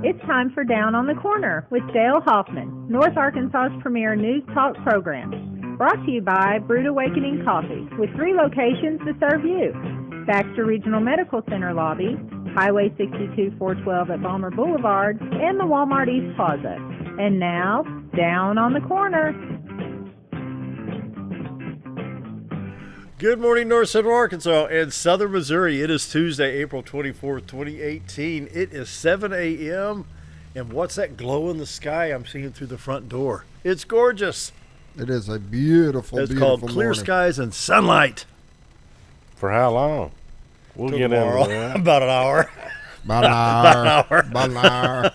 It's time for Down on the Corner with Dale Hoffman, North Arkansas's premier news talk program. Brought to you by Brewed Awakening Coffee, with 3 locations to serve you. Baxter Regional Medical Center lobby, Highway 62 412 at Balmer Boulevard, and the Walmart East Plaza. And now, Down on the Corner. Good morning, North Central Arkansas and Southern Missouri. It is Tuesday, April 24th, 2018. It is 7 a.m. And what's that glow in the sky I'm seeing through the front door? It's gorgeous. It is a beautiful, it's beautiful called Clear morning. Skies and Sunlight. For how long? We'll Till get tomorrow. into that. About an hour. About an hour.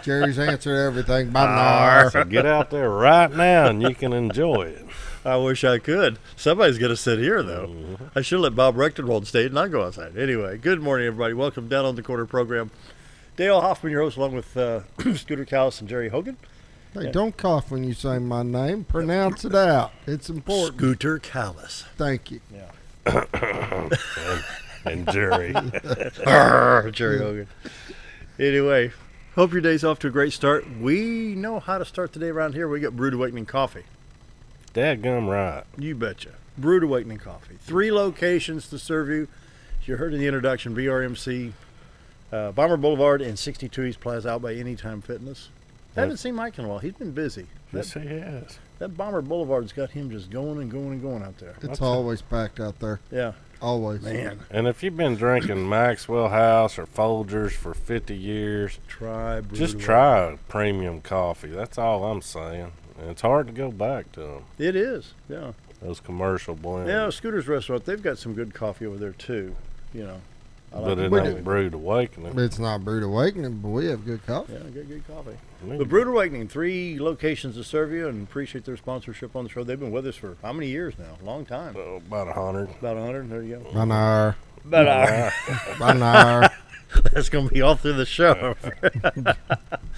Jerry's answered everything. About an hour. So get out there right now and you can enjoy it. I wish I could. Somebody's going to sit here, though. Mm-hmm. I should let Bob Recktenwald stay and not go outside. Anyway, good morning, everybody. Welcome Down on the Corner program. Dale Hoffman, your host, along with Scooter Callis and Jerry Hogan. Hey, don't cough when you say my name. Pronounce it out. It's important. Scooter Callis. Thank you. Yeah. and Jerry. Jerry Hogan. Anyway, hope your day's off to a great start. We know how to start the day around here. We got Brewed Awakening Coffee. Dadgum right. You betcha. Brewed Awakening Coffee. 3 locations to serve you. As you heard in the introduction, BRMC, Balmer Boulevard, and 62 East Plaza out by Anytime Fitness. I haven't seen Mike in a while. He's been busy. Yes, he has. That Balmer Boulevard's got him just going and going and going out there. It's always packed out there. Yeah. Always. Man. And if you've been drinking Maxwell House or Folgers for 50 years, just try premium coffee. That's all I'm saying. And it's hard to go back to them. It is, yeah. Those commercial blends. Yeah, Scooter's Restaurant, they've got some good coffee over there, too. You know. But it ain't Brewed Awakening. It's not Brewed Awakening, but we have good coffee. Yeah, good coffee. But Brewed Awakening, 3 locations to serve you, and appreciate their sponsorship on the show. They've been with us for how many years now? Long time. About 100. About 100, there you go. About an hour. About an hour. About an hour. That's going to be all through the show.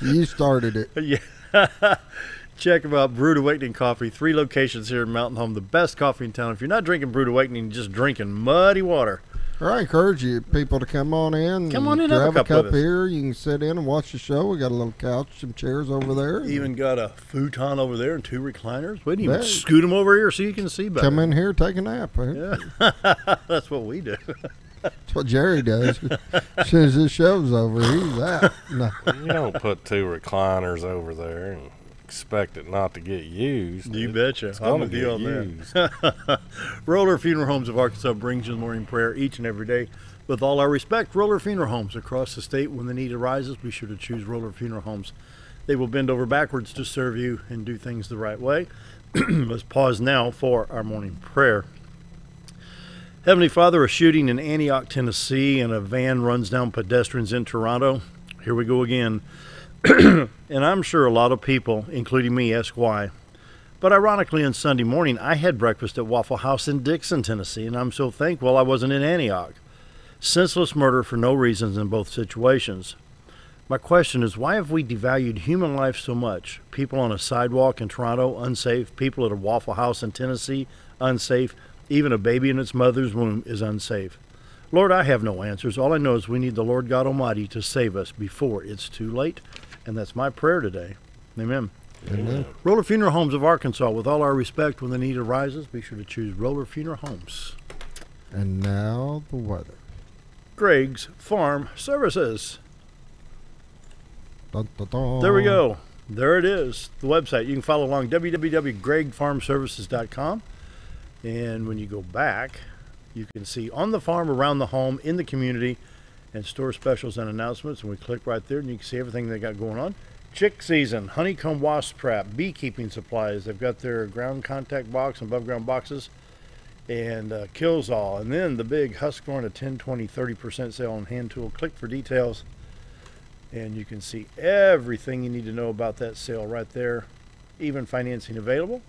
You started it. Yeah. Check them out, Brewed Awakening Coffee. 3 locations here in Mountain Home. The best coffee in town. If you're not drinking Brewed Awakening, you're just drinking muddy water. I encourage you people to come on in. Come on in, grab have a cup with us. here. You can sit in and watch the show. We got a little couch, some chairs over there. Even got a futon over there and 2 recliners. We didn't even scoot them over here so you can see better. Come in here, take a nap. Yeah. That's what we do. That's what Jerry does. As soon as this show's over, he's out. No. You don't put 2 recliners over there and expect it not to get used. You betcha. I'm with you on that. Roller Funeral Homes of Arkansas brings you the morning prayer each and every day. With all our respect, Roller Funeral Homes across the state, when the need arises, be sure to choose Roller Funeral Homes. They will bend over backwards to serve you and do things the right way. Let's pause now for our morning prayer. Heavenly Father, a shooting in Antioch, Tennessee, and a van runs down pedestrians in Toronto. Here we go again. And I'm sure a lot of people, including me, ask why. But ironically, on Sunday morning, I had breakfast at Waffle House in Dixon, Tennessee, and I'm so thankful I wasn't in Antioch. Senseless murder for no reasons in both situations. My question is, why have we devalued human life so much? People on a sidewalk in Toronto, unsafe. People at a Waffle House in Tennessee, unsafe. Even a baby in its mother's womb is unsafe. Lord, I have no answers. All I know is we need the Lord God Almighty to save us before it's too late. And that's my prayer today. Amen. Amen. Roller Funeral Homes of Arkansas, with all our respect, when the need arises, be sure to choose Roller Funeral Homes. And now the weather. Greg's Farm Services. Dun, dun, dun. There we go. There it is. The website. You can follow along, www.gregfarmservices.com. And when you go back, you can see on the farm, around the home, in the community, and store specials and announcements. And we click right there, and you can see everything they got going on. Chick season, honeycomb wasp trap, beekeeping supplies. They've got their ground contact box and above ground boxes, and kills all. And then the big Husqvarna 10, 20, 30% sale on hand tool. Click for details, and you can see everything you need to know about that sale right there. Even financing available.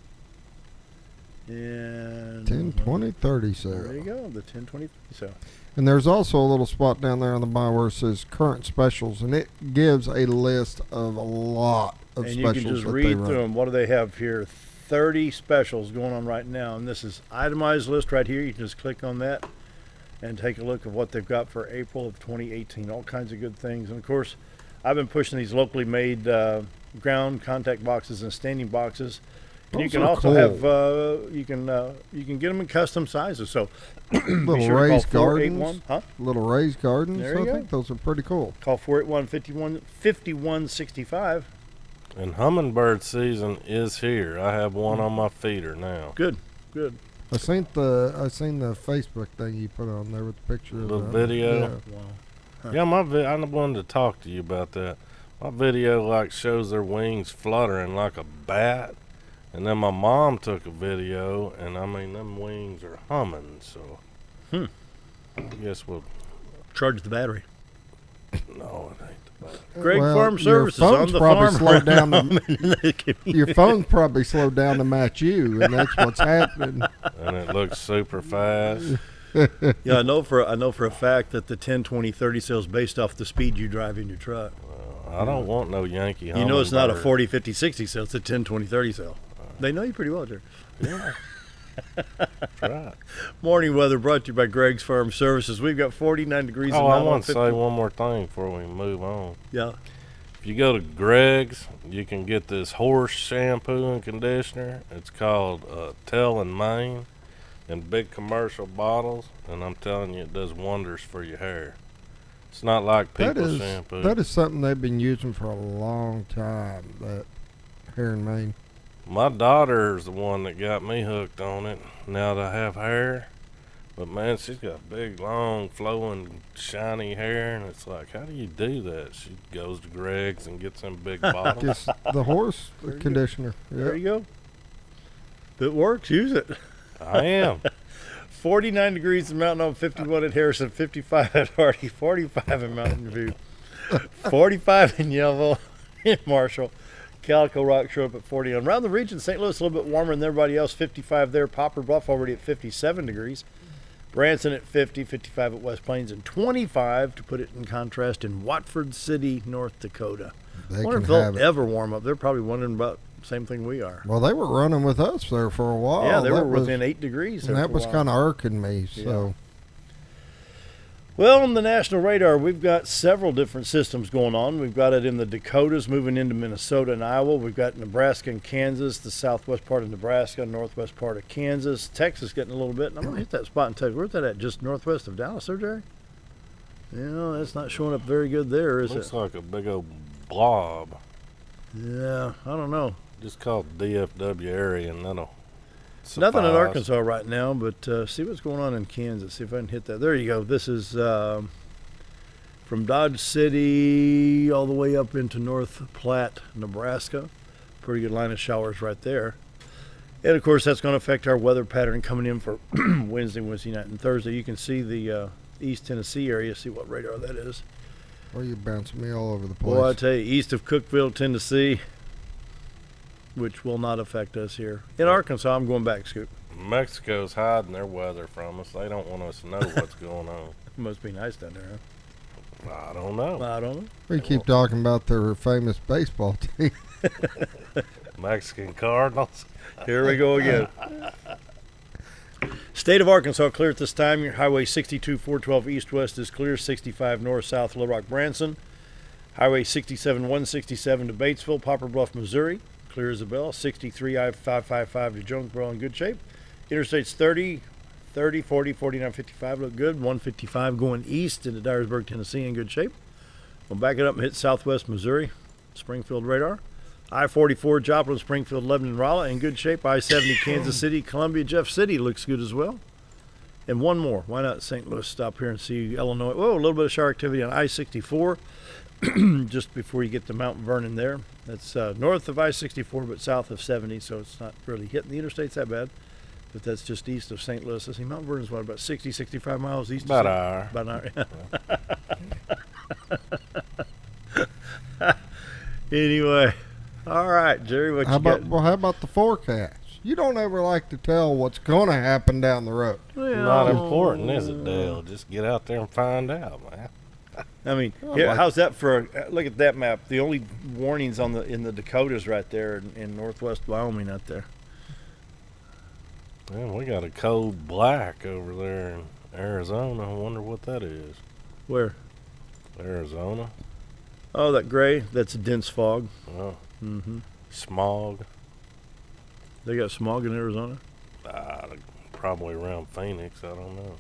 And 10, 20, 30 sale. There you go, the 10, 20, 30 sale. And there's also a little spot down there on the buy where it says current specials, and it gives a list of a lot of and specials. You can just that read they through run. them. What do they have here? 30 specials going on right now, and this is itemized list right here. You can just click on that, and take a look at what they've got for April of 2018. All kinds of good things. And, of course, I've been pushing these locally made ground contact boxes and standing boxes. And you can also have you can get them in custom sizes. So little raised gardens, huh? Little raised gardens. There you go. I think those are pretty cool. Call 481-5165. And hummingbird season is here. I have one on my feeder now. Good. I seen the Facebook thing you put on there with the picture of the video. Yeah. Wow. Huh. Yeah, I wanted to talk to you about that. My video shows their wings fluttering like a bat. And then my mom took a video, and them wings are humming, so I guess we'll Charge the battery. No, it ain't the battery. Greg Farm Services your on the probably farm. Slowed down your phone's probably slowed down to match you, and that's what's happening. And it looks super fast. Yeah, I know for a fact that the 10, 20, 30 sale is based off the speed you drive in your truck. I don't want no Yankee hummingbird. You know it's not a 40, 50, 60 sale. It's a 10, 20, 30 sale. They know you pretty well, Jerry. Yeah. That's right. Morning weather brought to you by Greg's Farm Services. We've got 49 degrees. Oh, I want to say one more thing before we move on. Yeah. If you go to Greg's, you can get this horse shampoo and conditioner. It's called Tell and Mane in big commercial bottles, and I'm telling you, it does wonders for your hair. It's not like people shampoo. That is something they've been using for a long time, that hair and mane. My daughter's the one that got me hooked on it. Now that I have hair, but man, she's got big, long, flowing, shiny hair, and it's like, how do you do that? She goes to Greg's and gets them big bottles. Just the horse conditioner. There you go. If it works, use it. I am. 49 degrees in Mountain Home, 51 at Harrison, 55 at Hardy, 45 in Mountain View, 45 in Yellville, in Marshall. Calico Rock show up at 40. Around the region, St. Louis a little bit warmer than everybody else, 55 there. Poplar Bluff already at 57 degrees. Branson at 50, 55 at West Plains, and 25 to put it in contrast in Watford City, North Dakota. I wonder if they'll ever warm up. They're probably wondering about the same thing we are. Well, they were running with us there for a while. Yeah, they were within 8 degrees. And that was kind of irking me. So. Yeah. Well, on the national radar, we've got several different systems going on. We've got it in the Dakotas, moving into Minnesota and Iowa. We've got Nebraska and Kansas, the southwest part of Nebraska, northwest part of Kansas. Texas getting a little bit. And I'm going to hit that spot and tell you, where's that at? Just northwest of Dallas, sir, Jerry? Yeah, that's not showing up very good there, is it? Looks like a big old blob. Yeah, I don't know. Just call it DFW area, and that'll suffice. Nothing in Arkansas right now, but see what's going on in Kansas. See if I can hit that. There you go. This is from Dodge City all the way up into North Platte, Nebraska. Pretty good line of showers right there. And, of course, that's going to affect our weather pattern coming in for Wednesday night, and Thursday. You can see the East Tennessee area. See what radar that is. Well, you're bouncing me all over the place. Boy, I tell you, east of Cookeville, Tennessee, which will not affect us here. In Arkansas, I'm going back, Scoop. Mexico's hiding their weather from us. They don't want us to know what's going on. It must be nice down there, I don't know. huh? I don't know. We keep talking about their famous baseball team. Mexican Cardinals. Here we go again. State of Arkansas clear at this time. Your Highway 62 412 east-west is clear. 65 north-south Little Rock Branson. Highway 67 167 to Batesville, Poplar Bluff, Missouri. Clear as a bell. 63 I-555 to Jonesboro in good shape. Interstates 30, 40, 49, 55 look good. 155 going east into Dyersburg, Tennessee in good shape. We'll back it up and hit southwest Missouri. Springfield radar. I-44 Joplin, Springfield, Lebanon, Rolla in good shape. I-70 Kansas City, Columbia, Jeff City looks good as well. And one more. Why not St. Louis? Stop here and see Illinois. Whoa, a little bit of shower activity on I-64 just before you get to Mount Vernon there. That's north of I-64 but south of 70, so it's not really hitting the interstates that bad. But that's just east of St. Louis. I see Mount Vernon's what, about 60, 65 miles east About of an hour. About an hour. Anyway. All right, Jerry, what you got? Well, how about the forecast? You don't ever like to tell what's going to happen down the road. Well, Not important, is it, Dale? Just get out there and find out, man. I mean, how's that for look at that map. The only warnings in the Dakotas right there in northwest Wyoming out there. Man, we got a cold black over there in Arizona. I wonder what that is. Where? Arizona. Oh, that gray. That's dense fog. Oh. Mm-hmm. Smog. They got smog in Arizona. Probably around Phoenix. I don't know.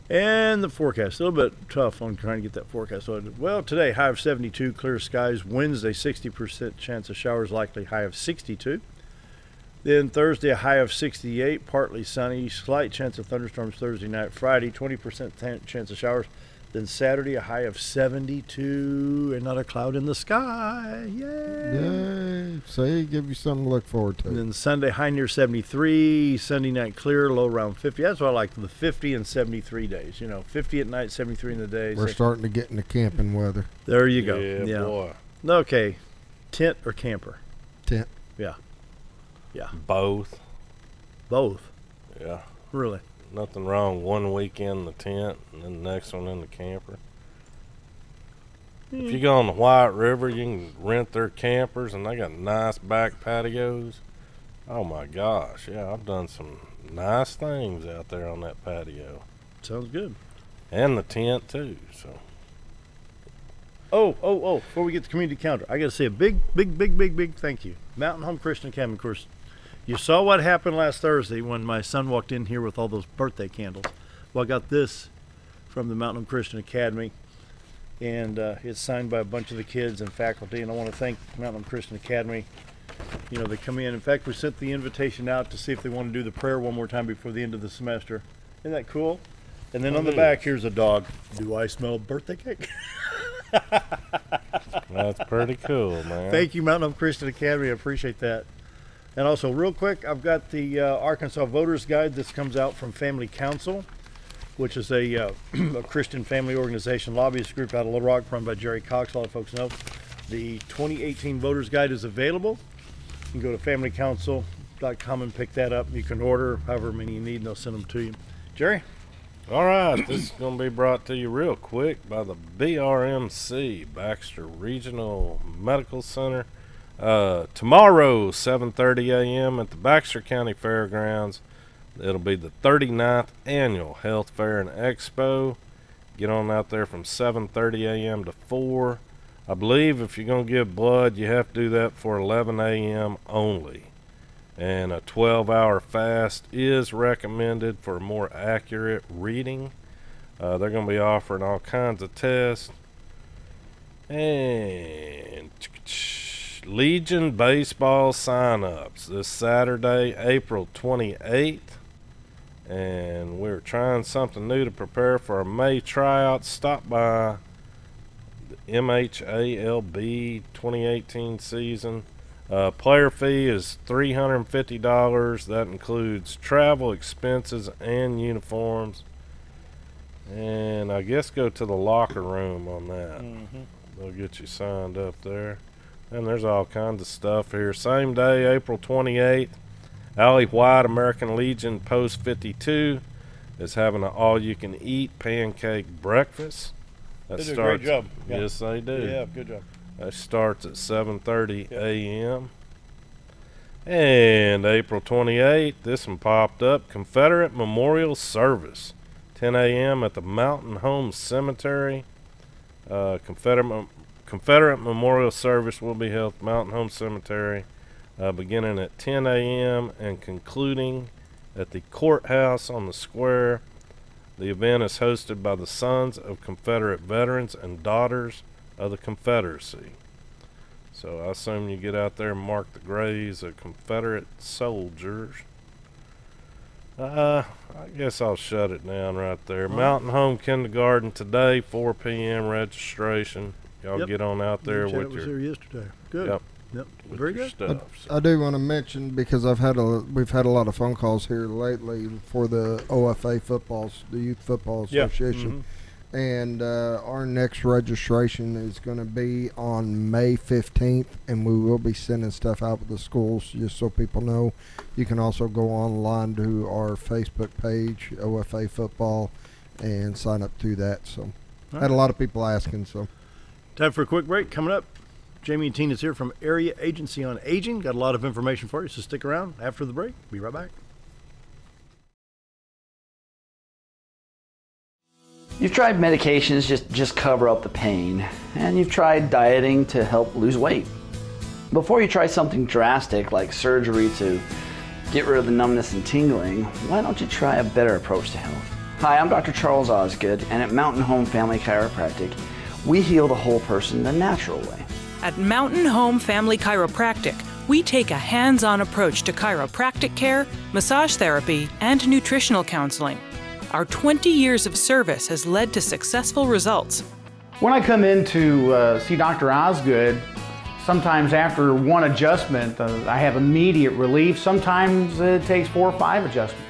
And the forecast, a little bit tough on trying to get that forecast. Well, today, high of 72, clear skies. Wednesday, 60% chance of showers, likely high of 62. Then Thursday, a high of 68, partly sunny, slight chance of thunderstorms Thursday night. Friday, 20% chance of showers. Then Saturday, a high of 72 and not a cloud in the sky. Yay! Yay. See, give you something to look forward to. And then Sunday, high near 73. Sunday night, clear, low around 50. That's why I like the 50 and 73 days. 50 at night, 73 in the day. We're starting to get into camping weather. There you go. Yeah, boy. Okay. Tent or camper? Tent. Yeah. Both. Both. Yeah. Really? Nothing wrong one weekend in the tent and then the next one in the camper. If you go on the White River, you can rent their campers, and they got nice back patios. Oh my gosh, yeah, I've done some nice things out there on that patio. Sounds good. And the tent too, so. Oh, before we get to community calendar, I got to say a big thank you. Mountain Home Christian Academy, of course. You saw what happened last Thursday when my son walked in here with all those birthday candles. Well, I got this from the Mountain Home Christian Academy, and it's signed by a bunch of the kids and faculty, and I want to thank Mountain Home Christian Academy. They come in. In fact, we sent the invitation out to see if they want to do the prayer one more time before the end of the semester. Isn't that cool? And then on the back, here's a dog. Do I smell birthday cake? That's pretty cool, man. Thank you, Mountain Home Christian Academy. I appreciate that. And also, real quick, I've got the Arkansas Voters Guide. This comes out from Family Council, which is a Christian family organization, lobbyist group out of Little Rock, run by Jerry Cox. A lot of folks know. The 2018 Voters Guide is available. You can go to familycouncil.com and pick that up. You can order however many you need, and they'll send them to you. Jerry? All right, this is going to be brought to you real quick by the BRMC, Baxter Regional Medical Center. Tomorrow, 7:30 a.m. at the Baxter County Fairgrounds. It'll be the 39th Annual Health Fair and Expo. Get on out there from 7:30 a.m. to 4. I believe if you're going to give blood, you have to do that for 11 a.m. only. And a 12-hour fast is recommended for more accurate reading. They're going to be offering all kinds of tests. And Legion baseball sign-ups this Saturday, April 28th. And we're trying something new to prepare for our May tryouts. Stop by the MHALB 2018 season. Player fee is $350. That includes travel expenses and uniforms. And I guess go to the locker room on that. They'll get you signed up there. And there's all kinds of stuff here. Same day, April 28th, Allie White, American Legion Post 52, is having an all-you-can-eat pancake breakfast. They do a great job. Yeah. Yes, they do. Yeah, good job. That starts at 7:30 a.m. And April 28th, this one popped up, Confederate Memorial Service, 10 a.m. at the Mountain Home Cemetery. Confederate Memorial Service will be held at Mountain Home Cemetery beginning at 10 a.m. and concluding at the courthouse on the square. The event is hosted by the Sons of Confederate Veterans and Daughters of the Confederacy. So I assume you get out there and mark the graves of Confederate soldiers. I guess I'll shut it down right there. Mountain Home Kindergarten today, 4 p.m. registration. Y'all get on out there with was your. there yesterday. Good. Yep. Very good. Stuff. I do want to mention, because we've had a lot of phone calls here lately for the OFA footballs, the Youth Football Association, and our next registration is going to be on May 15th, and we will be sending stuff out to the schools just so people know. You can also go online to our Facebook page, OFA Football, and sign up through that. So, had a lot of people asking. So, time for a quick break. Coming up, Jamie and Tina's here from Area Agency on Aging. Got a lot of information for you, so stick around after the break. Be right back. You've tried medications just cover up the pain, and you've tried dieting to help lose weight. Before you try something drastic like surgery to get rid of the numbness and tingling, why don't you try a better approach to health? Hi, I'm Dr. Charles Osgood, and at Mountain Home Family Chiropractic, we heal the whole person the natural way. At Mountain Home Family Chiropractic, we take a hands-on approach to chiropractic care, massage therapy, and nutritional counseling. Our 20 years of service has led to successful results. When I come in to see Dr. Osgood, sometimes after one adjustment, I have immediate relief. Sometimes it takes 4 or 5 adjustments.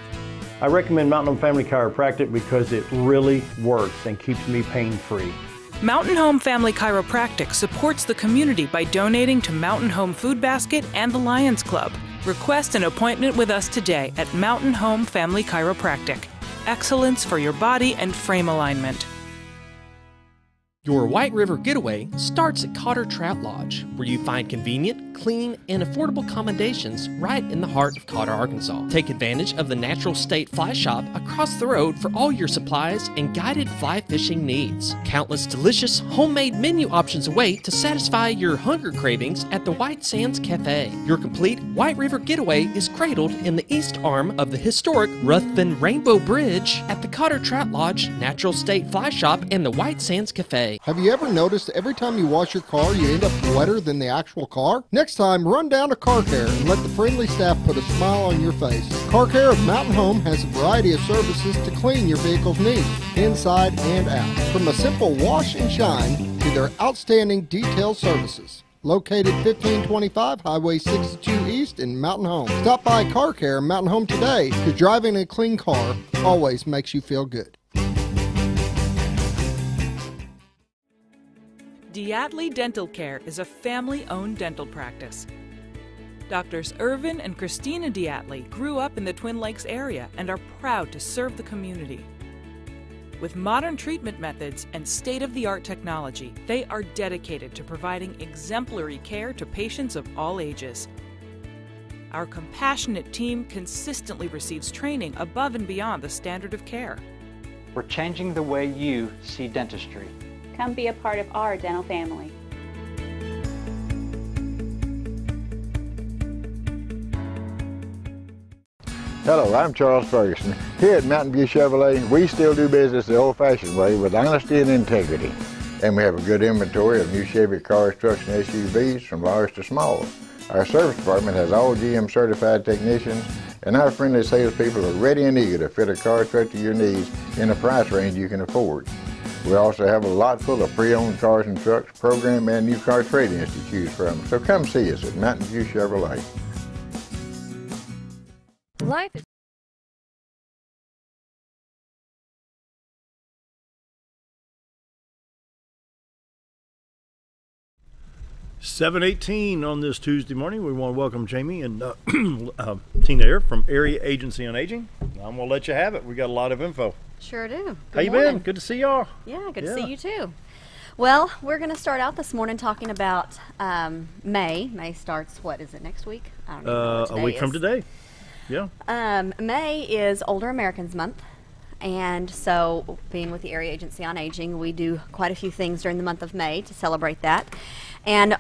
I recommend Mountain Home Family Chiropractic because it really works and keeps me pain-free. Mountain Home Family Chiropractic supports the community by donating to Mountain Home Food Basket and the Lions Club. Request an appointment with us today at Mountain Home Family Chiropractic. Excellence for your body and frame alignment. Your White River Getaway starts at Cotter Trout Lodge, where you find convenient, clean, and affordable accommodations right in the heart of Cotter, Arkansas. Take advantage of the Natural State Fly Shop across the road for all your supplies and guided fly fishing needs. Countless delicious homemade menu options await to satisfy your hunger cravings at the White Sands Cafe. Your complete White River Getaway is cradled in the east arm of the historic Ruthven Rainbow Bridge at the Cotter Trout Lodge, Natural State Fly Shop, and the White Sands Cafe. Have you ever noticed every time you wash your car, you end up wetter than the actual car? Next time, run down to Car Care and let the friendly staff put a smile on your face. Car Care of Mountain Home has a variety of services to clean your vehicle's needs, inside and out. From a simple wash and shine to their outstanding detail services. Located 1525 Highway 62 East in Mountain Home. Stop by Car Care Mountain Home today, because driving a clean car always makes you feel good. Diatley Dental Care is a family-owned dental practice. Doctors Irvin and Christina Diatley grew up in the Twin Lakes area and are proud to serve the community. With modern treatment methods and state-of-the-art technology, they are dedicated to providing exemplary care to patients of all ages. Our compassionate team consistently receives training above and beyond the standard of care. We're changing the way you see dentistry. Come be a part of our dental family. Hello, I'm Charles Ferguson. Here at Mountain View Chevrolet, we still do business the old-fashioned way with honesty and integrity. And we have a good inventory of new Chevy cars, trucks, and SUVs from large to small. Our service department has all GM certified technicians, and our friendly salespeople are ready and eager to fit a car truck to your needs in a price range you can afford. We also have a lot full of pre-owned cars and trucks, program and new car trade-ins to choose from. So come see us at Mountain View Chevrolet. Life is 7:18 on this Tuesday morning. We want to welcome Jamie and Tena here from Area Agency on Aging. I'm going to let you have it. We got a lot of info. Sure do. How you been? Good to see y'all. Yeah, good to see you too. Well, we're going to start out this morning talking about May. May starts, what is it, next week? I don't know a week from today. Yeah. May is Older Americans Month. And so, being with the Area Agency on Aging, we do quite a few things during the month of May to celebrate that. And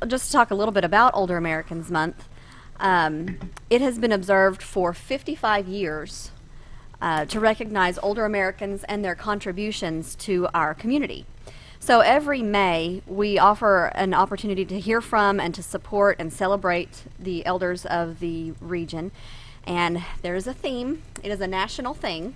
just to talk a little bit about Older Americans Month, it has been observed for 55 years to recognize older Americans and their contributions to our community. So every May, we offer an opportunity to hear from and to support and celebrate the elders of the region. And there's a theme. It is a national thing.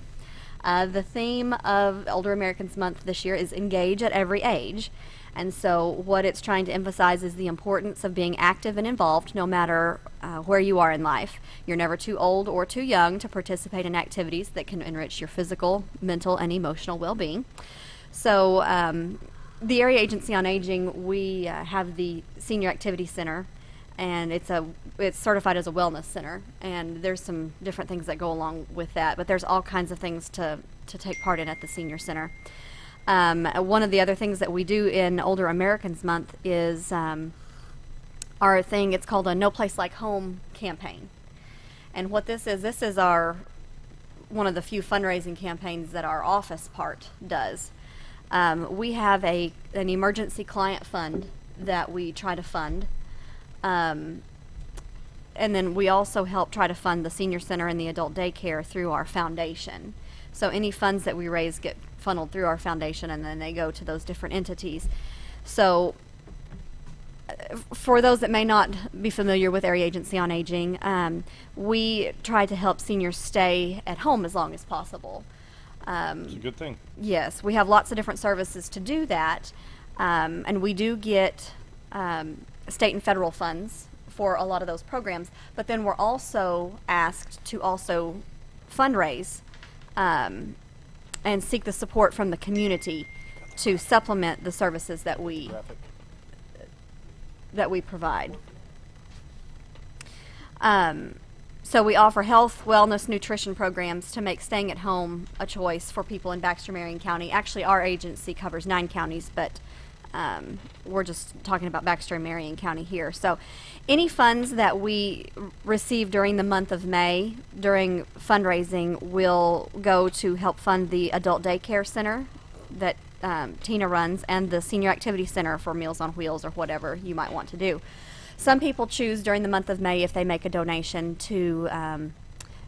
The theme of Older Americans Month this year is Engage at Every Age. And so what it's trying to emphasize is the importance of being active and involved no matter where you are in life. You're never too old or too young to participate in activities that can enrich your physical, mental, and emotional well-being. So the Area Agency on Aging, we have the Senior Activity Center, and it's certified as a wellness center, and there's some different things that go along with that, but there's all kinds of things to take part in at the Senior Center. One of the other things that we do in Older Americans Month is our thing, it's called a No Place Like Home campaign. And what this is one of the few fundraising campaigns that our office part does. We have an emergency client fund that we try to fund. And then we also help try to fund the senior center and the adult daycare through our foundation. So any funds that we raise get funneled through our foundation, and then they go to those different entities. So for those that may not be familiar with Area Agency on Aging, we try to help seniors stay at home as long as possible. It's a good thing. Yes, we have lots of different services to do that, and we do get state and federal funds for a lot of those programs, but then we're also asked to also fundraise and seek the support from the community to supplement the services that we provide. So we offer health, wellness, nutrition programs to make staying at home a choice for people in Baxter Marion County. Actually, our agency covers 9 counties, but we're just talking about Baxter and Marion County here. So any funds that we receive during the month of May during fundraising will go to help fund the adult daycare center that Tena runs, and the Senior Activity Center for Meals on Wheels, or whatever you might want to do. Some people choose during the month of May, if they make a donation, to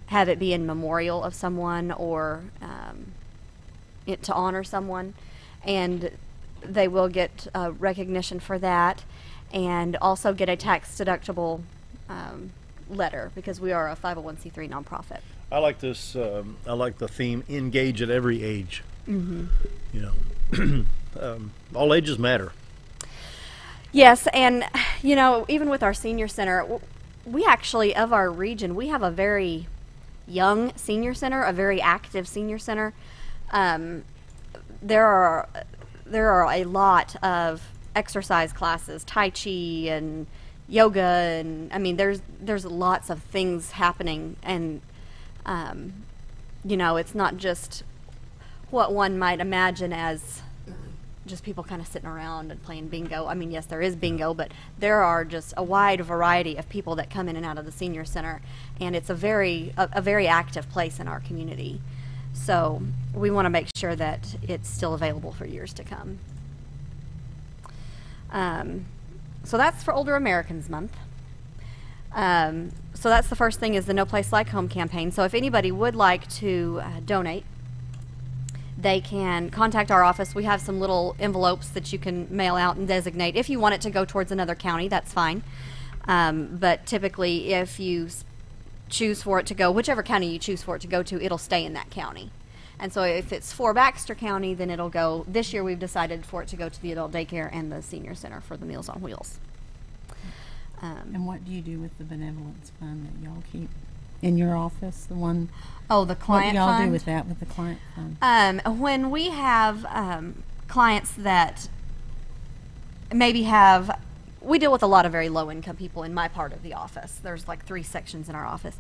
have it be in memorial of someone, or to honor someone, and they will get recognition for that, and also get a tax-deductible letter, because we are a 501c3 nonprofit. I like this. I like the theme: engage at every age. Mm-hmm. You know, all ages matter. Yes, and you know, even with our senior center, we actually, of our region, we have a very young senior center, a very active senior center. There are a lot of exercise classes, Tai Chi and yoga, and I mean, there's lots of things happening, and you know, it's not just what one might imagine as just people kind of sitting around and playing bingo. I mean, yes, there is bingo, but there are just a wide variety of people that come in and out of the senior center, and it's a very active place in our community. So we want to make sure that it's still available for years to come. So that's for Older Americans Month. So that's the first thing, is the No Place Like Home campaign. So if anybody would like to donate, they can contact our office. We have some little envelopes that you can mail out and designate. If you want it to go towards another county, that's fine. But typically, if you choose for it to go, whichever county you choose for it to go to, it'll stay in that county. And so if it's for Baxter County, then it'll go, this year we've decided for it to go to the adult daycare and the senior center for the Meals on Wheels. And what do you do with the benevolence fund that y'all keep in your office? The one. Oh, the client fund. What do y'all do with that, with the client fund? When we have clients that maybe have, we deal with a lot of very low income people in my part of the office. There's like 3 sections in our office,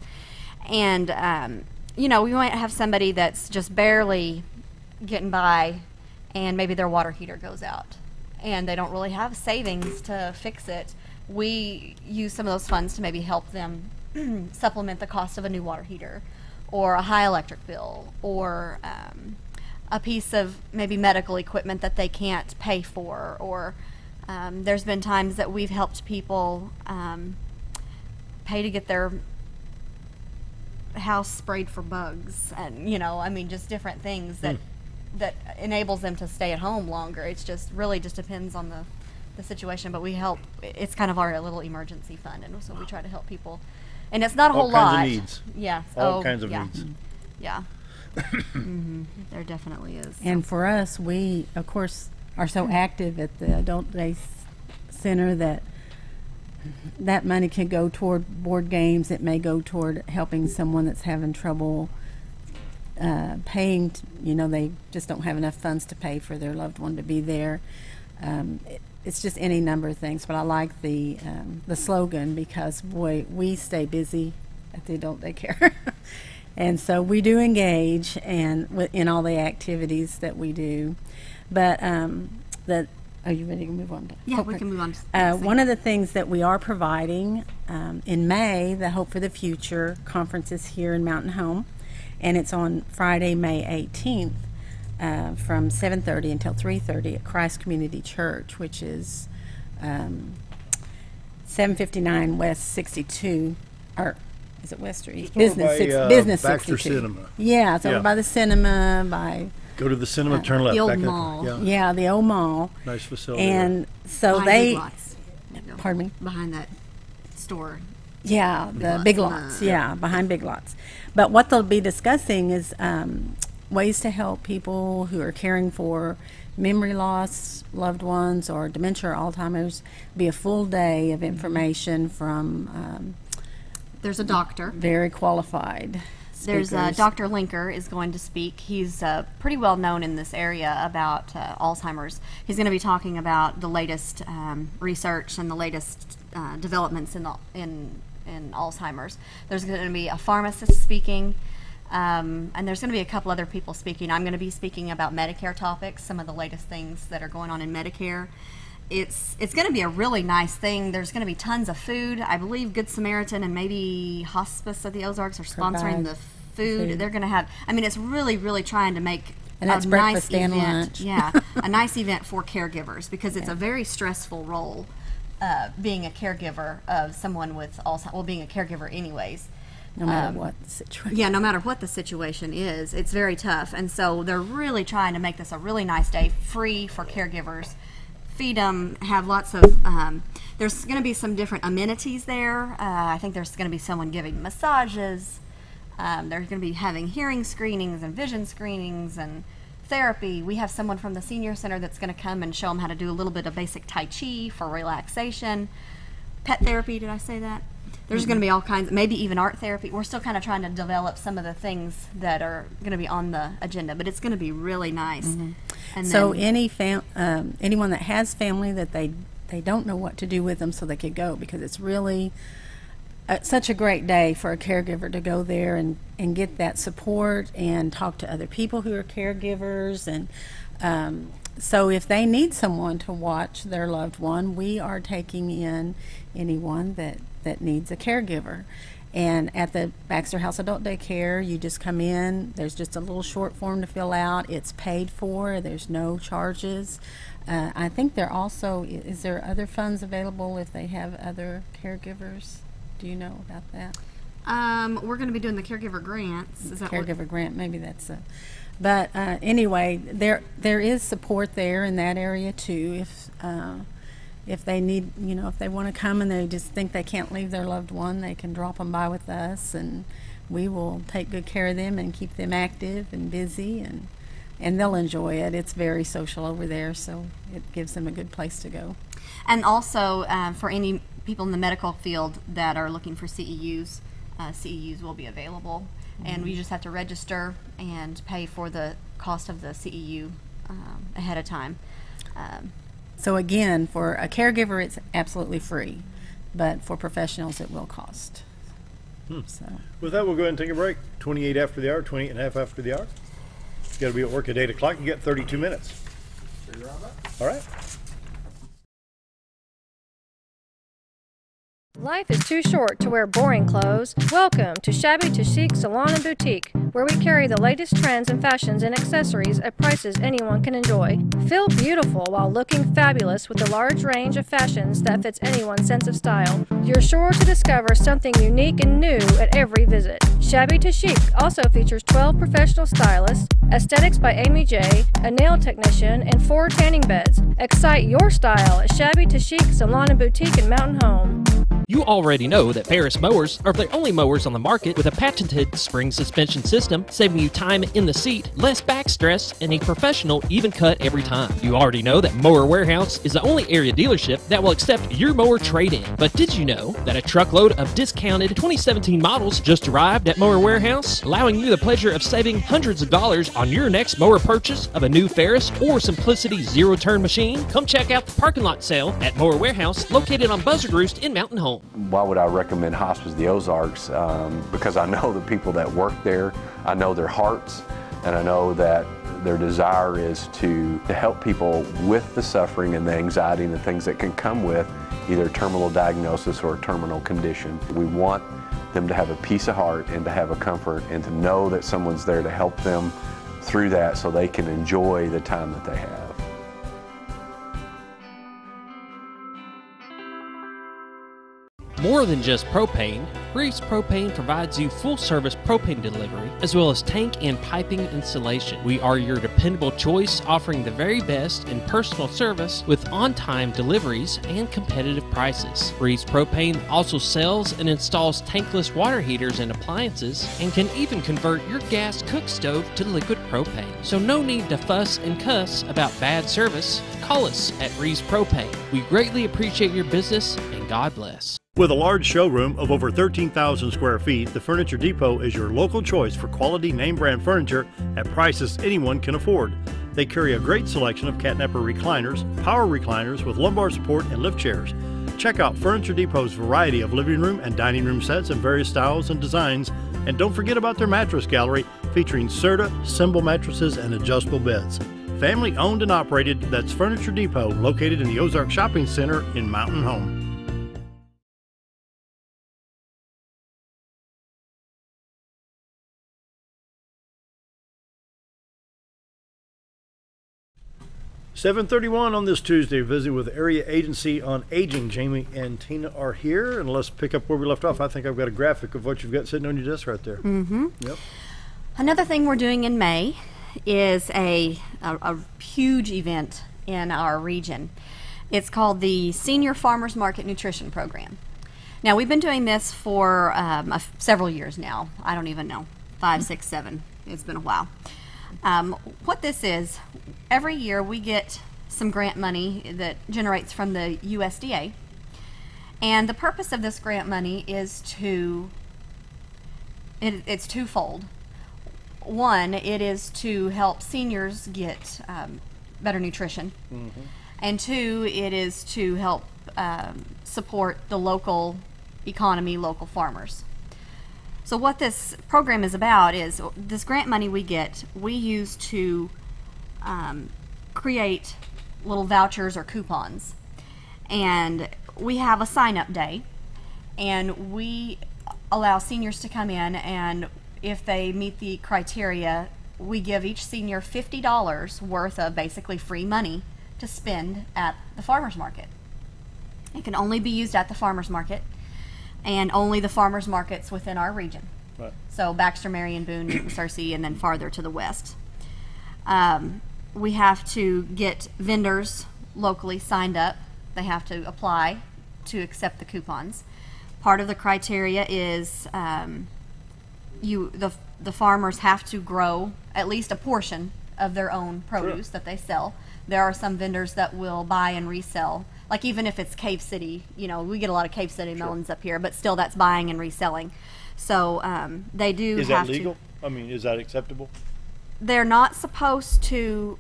and you know, we might have somebody that's just barely getting by, and maybe their water heater goes out, and they don't really have savings to fix it. We use some of those funds to maybe help them supplement the cost of a new water heater, or a high electric bill, or a piece of maybe medical equipment that they can't pay for, or there's been times that we've helped people pay to get their house sprayed for bugs, and you know, I mean, just different things that enables them to stay at home longer. It's just really just depends on the situation, but we help. It's kind of our little emergency fund, and so we try to help people. And it's not a whole lot. All kinds of needs. Yeah. All kinds of needs. Yeah. There definitely is. And for us, we, of course, are so active at the Adult Day Center that money can go toward board games. It may go toward helping someone that's having trouble paying. You know, they just don't have enough funds to pay for their loved one to be there. It's just any number of things, but I like the slogan, because boy, we stay busy at the adult daycare, and so we do engage and in all the activities that we do. But are you ready to move on? Yeah, we can move on. One of the things that we are providing in May, the Hope for the Future conference is here in Mountain Home, and it's on Friday, May 18th, from 7:30 until 3:30 at Christ Community Church, which is 759 West 62, or is it West or East? Business Baxter 62. Cinema. Yeah, it's over by the cinema, by... Go to the cinema, turn left. The old back mall. Up. Yeah, the old mall. Nice facility. And so Behind they... Big Lots. Pardon me? Behind that store. Yeah, the Big Lots. Yeah, behind Big Lots. But what they'll be discussing is ways to help people who are caring for memory loss loved ones or dementia or Alzheimer's. Be a full day of information from there's a doctor, very qualified speakers. There's Dr. Linker is going to speak. He's pretty well known in this area about Alzheimer's. He's going to be talking about the latest research and the latest developments in Alzheimer's. There's going to be a pharmacist speaking. And there's going to be a couple other people speaking. I'm going to be speaking about Medicare topics, some of the latest things that are going on in Medicare. It's going to be a really nice thing. There's going to be tons of food. I believe Good Samaritan and maybe Hospice of the Ozarks are sponsoring the food. They're going to have, I mean, it's really, really trying to make and that's a breakfast nice and event. lunch. Yeah, a nice event for caregivers, because it's a very stressful role, being a caregiver of someone with Alzheimer's. Well, being a caregiver anyways. No matter what the situation. Yeah, no matter what the situation is, it's very tough. And so they're really trying to make this a really nice day, free for caregivers. Feed them, have lots of, there's going to be some different amenities there. I think there's going to be someone giving massages. They're going to be having hearing screenings and vision screenings and therapy. We have someone from the senior center that's going to come and show them how to do a little bit of basic Tai Chi for relaxation. Pet therapy, did I say that? There's going to be all kinds, maybe even art therapy. We're still kind of trying to develop some of the things that are going to be on the agenda, but it's going to be really nice. And so then, anyone that has family that they don't know what to do with them, so they could go, because it's really such a great day for a caregiver to go there and get that support and talk to other people who are caregivers. And so if they need someone to watch their loved one, we are taking in anyone that needs a caregiver. And at the Baxter House Adult Daycare, you just come in. There's just a little short form to fill out. It's paid for. There's no charges. I think there also, is there other funds available if they have other caregivers? Do you know about that? we're going to be doing the caregiver grants. Is that caregiver grant? Maybe that's a. But anyway, there is support there in that area too. If they need, if they want to come and they just think they can't leave their loved one, they can drop them by with us, and we will take good care of them and keep them active and busy, and they'll enjoy it. It's very social over there, so it gives them a good place to go. And also, for any people in the medical field that are looking for CEUs, CEUs will be available. Mm-hmm. And we just have to register and pay for the cost of the CEU ahead of time. So again, for a caregiver, it's absolutely free, but for professionals, it will cost. So. With that, we'll go ahead and take a break. 28 after the hour, 28 and a half after the hour. You got to be at work at 8 o'clock. You got 32 minutes. All right. Life is too short to wear boring clothes. Welcome to Shabby to Chic Salon and Boutique, where we carry the latest trends and fashions and accessories at prices anyone can enjoy. Feel beautiful while looking fabulous with a large range of fashions that fits anyone's sense of style. You're sure to discover something unique and new at every visit. Shabby to Chic also features 12 professional stylists, aesthetics by Amy J, a nail technician, and 4 tanning beds. Excite your style at Shabby to Chic Salon and Boutique in Mountain Home. You already know that Ferris mowers are the only mowers on the market with a patented spring suspension system, saving you time in the seat, less back stress, and a professional even cut every time. You already know that Mower Warehouse is the only area dealership that will accept your mower trade-in. But did you know that a truckload of discounted 2017 models just arrived at Mower Warehouse, allowing you the pleasure of saving hundreds of dollars on your next mower purchase of a new Ferris or Simplicity zero-turn machine? Come check out the parking lot sale at Mower Warehouse, located on Buzzard Roost in Mountain Home. Why would I recommend Hospice of the Ozarks? Because I know the people that work there, I know their hearts, and I know that their desire is to help people with the suffering and the anxiety and the things that can come with either a terminal diagnosis or a terminal condition. We want them to have a peace of heart and to have a comfort and to know that someone's there to help them through that so they can enjoy the time that they have. More than just propane, Reeves Propane provides you full-service propane delivery as well as tank and piping installation. We are your dependable choice, offering the very best in personal service with on-time deliveries and competitive prices. Reeves Propane also sells and installs tankless water heaters and appliances and can even convert your gas cook stove to liquid propane. So no need to fuss and cuss about bad service. Call us at Reeves Propane. We greatly appreciate your business and God bless. With a large showroom of over 13,000 square feet, the Furniture Depot is your local choice for quality name brand furniture at prices anyone can afford. They carry a great selection of catnapper recliners, power recliners with lumbar support and lift chairs. Check out Furniture Depot's variety of living room and dining room sets in various styles and designs. And don't forget about their mattress gallery featuring Serta, Symbol mattresses, and adjustable beds. Family owned and operated, that's Furniture Depot, located in the Ozark Shopping Center in Mountain Home. .31 on this Tuesday, visiting with Area Agency on Aging. Jamie and Tina are here, and let's pick up where we left off. I think I've got a graphic of what you've got sitting on your desk right there. Mm-hmm. Yep. Another thing we're doing in May is a huge event in our region. It's called the Senior Farmers Market Nutrition Program. Now, we've been doing this for several years now. I don't even know, 5, 6, 7. It's been a while. What this is, every year we get some grant money that generates from the USDA, and the purpose of this grant money is it's twofold. One, it is to help seniors get better nutrition, and two, it is to help support the local economy, local farmers. So what this program is about is this grant money we get, we use to create little vouchers or coupons. And we have a sign-up day, and we allow seniors to come in, and if they meet the criteria, we give each senior $50 worth of basically free money to spend at the farmer's market. It can only be used at the farmer's market, and only the farmers markets within our region. Right. So Baxter, Marion, Boone, Searcy, and then farther to the west. We have to get vendors locally signed up. They have to apply to accept the coupons. Part of the criteria is the farmers have to grow at least a portion of their own produce that they sell. There are some vendors that will buy and resell. Like even if it's Cave City, you know, we get a lot of Cave City melons up here, but still that's buying and reselling. So they do have to. Is that legal? I mean, is that acceptable? They're not supposed to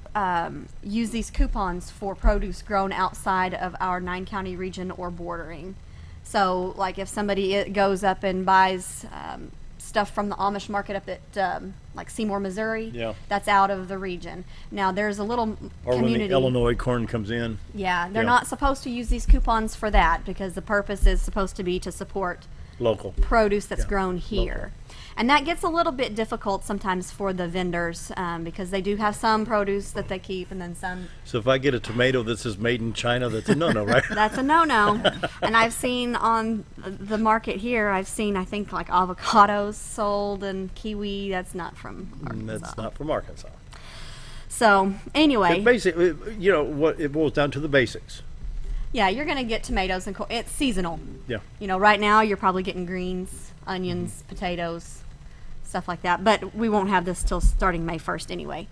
use these coupons for produce grown outside of our 9-county region or bordering. So like if somebody goes up and buys stuff from the Amish market up at like Seymour, Missouri, that's out of the region. Now there's a little community. When the Illinois corn comes in. Yeah, they're not supposed to use these coupons for that because the purpose is supposed to be to support local produce that's grown here. And that gets a little bit difficult sometimes for the vendors because they do have some produce that they keep and then some. So if I get a tomato that says made in China, that's a no-no, right? That's a no-no. And I've seen on the market here, I think like avocados sold and kiwi. That's not from Arkansas. That's not from Arkansas. So anyway. Basically, you know, what it boils down to the basics. Yeah, you're going to get tomatoes and it's seasonal. Yeah. You know, right now you're probably getting greens, onions, potatoes, stuff like that. But we won't have this till starting May 1st anyway.